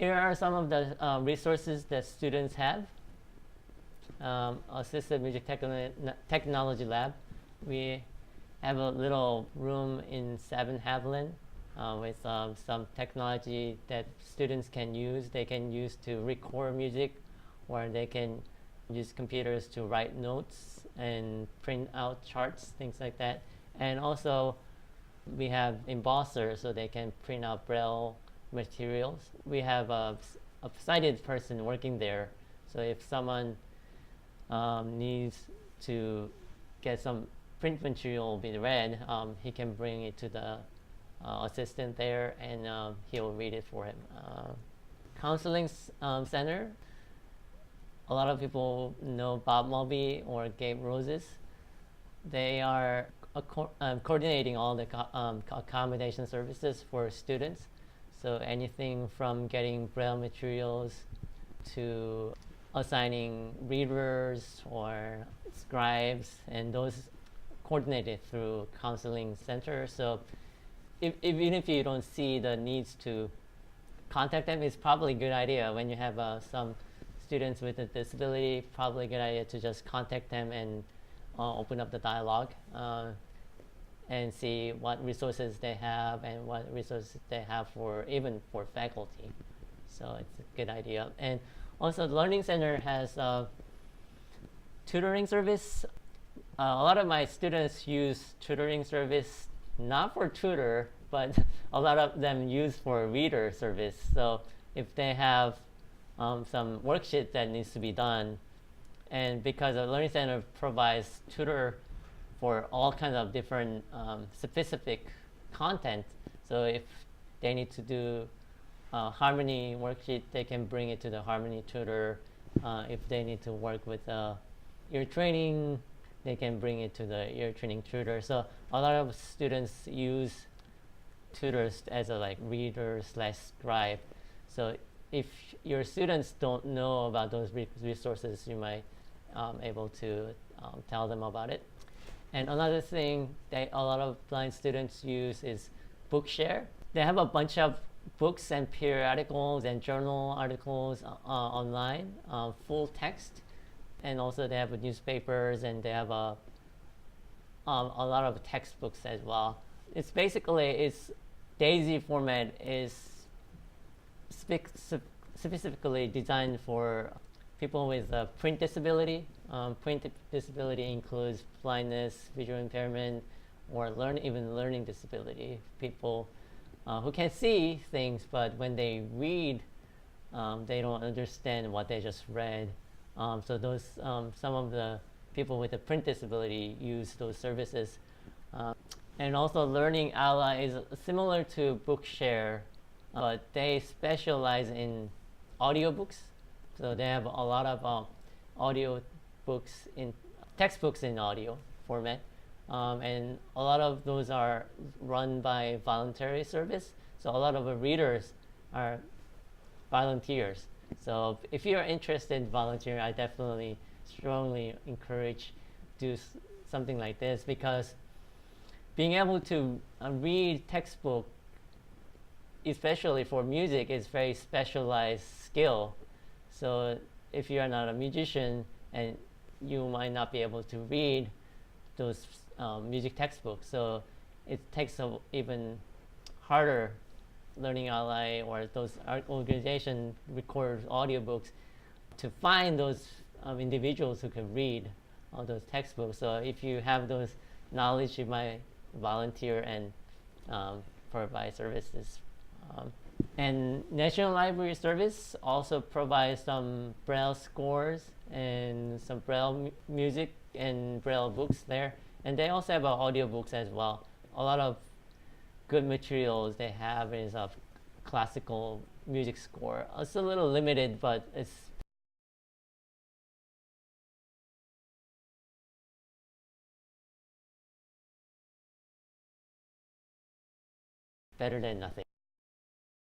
Here are some of the resources that students have. Assisted Music Technology Lab. We have a little room in 7 Haviland with some technology that students can use. They can use to record music, or they can use computers to write notes and print out charts, things like that. And also, we have embossers, so they can print out Braille materials. We have a sighted person working there, so if someone needs to get some print material be read, he can bring it to the assistant there, and he'll read it for him. Counseling center. A lot of people know Bob Mulvey or Gabe Roses. They are coordinating all the accommodation services for students. So anything from getting Braille materials to assigning readers or scribes, and those coordinated through counseling center. So even if you don't see the needs to contact them, it's probably a good idea when you have some students with a disability, probably a good idea to just contact them and open up the dialogue and see what resources they have and what resources they have for even for faculty. So it's a good idea. And also, the Learning Center has a tutoring service. A lot of my students use tutoring service not for tutor, but a lot of them use for reader service. So if they have some worksheet that needs to be done, and because the Learning Center provides tutor for all kinds of different specific content, so if they need to do Harmony worksheet, they can bring it to the Harmony tutor. If they need to work with ear training, they can bring it to the ear training tutor. So a lot of students use tutors as a reader/scribe. So if your students don't know about those resources, you might able to tell them about it. And another thing that a lot of blind students use is Bookshare. They have a bunch of books and periodicals and journal articles online, full text, and also they have newspapers, and they have a lot of textbooks as well. It's basically DAISY format is specifically designed for people with a print disability. Print disability includes blindness, visual impairment, or even learning disability. People who can see things, but when they read, they don't understand what they just read. So those some of the people with a print disability use those services. And also, Learning Ally is similar to Bookshare, but they specialize in audiobooks. So they have a lot of audio books in textbooks in audio format. And a lot of those are run by voluntary service. So a lot of the readers are volunteers. So if you're interested in volunteering, I definitely strongly encourage do something like this, because being able to read textbook, especially for music, is very specialized skill. So if you are not a musician, and you might not be able to read those music textbooks, so it takes even harder. Learning Ally or those organization record audiobooks to find those individuals who can read all those textbooks. So if you have those knowledge, you might volunteer and provide services. And National Library Service also provides some Braille scores and some Braille music and Braille books there. And they also have audiobooks as well. A lot of good materials they have is a classical music score. It's a little limited, but it's better than nothing.